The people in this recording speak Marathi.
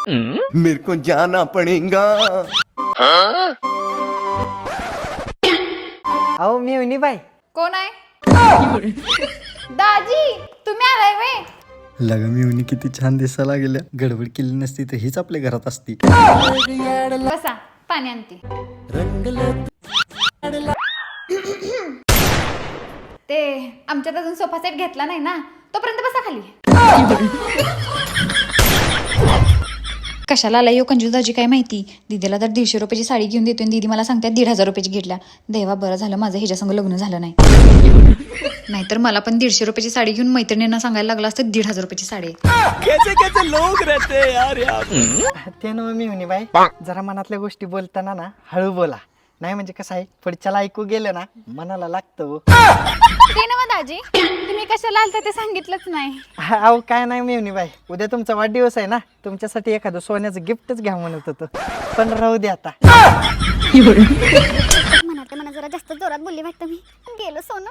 मेरे को जाना पड़ेगा। अहो मी बाई कोण आहे? दाजी तुम्ही आलाय वे? लगा मी किती छान दिसायला गेल्या. गडबड केली नसती तर हीच आपल्या घरात असती. बसा पाणी आणते. ते आमच्यात अजून सोफा सेट घेतला नाही ना, तोपर्यंत बसा खाली. कशाला आला यो कंजूस दाजी काय माहिती. दीदीला तर 150 रुपयाची साडी घेऊन देतोय, दीदी मला सांगते 1,500 रुपयाची घेतल्या. देवा बरं झालं माझं ह्याच्या संग लग्न झालं नाही. नाहीतर मला पण 150 रुपयाची साडी घेऊन मैत्रिणींना सांगायला लागलं असतं 1,500 रुपयाची साडी. कैसे लोग रहते हैं यार यहाँ. ते ना मी बाई जरा मनातल्या गोष्टी बोलताना ना हळू बोला, नाही म्हणजे कसं आहे पुढच्याला ऐकू गेलं ना मनाला लागतं. ते ना दाजी तुम्ही कशाला आलता ते सांगितलंच नाही. अहो काय नाही मी बाई, उद्या तुमचा वाढदिवस आहे ना, तुमच्यासाठी एखादं सोन्याचं गिफ्टच घ्या म्हणत होतं, पण राहू दे आता. मनात जरा जास्त जोरात बोलली वाटतं मी. गेलो सोनं.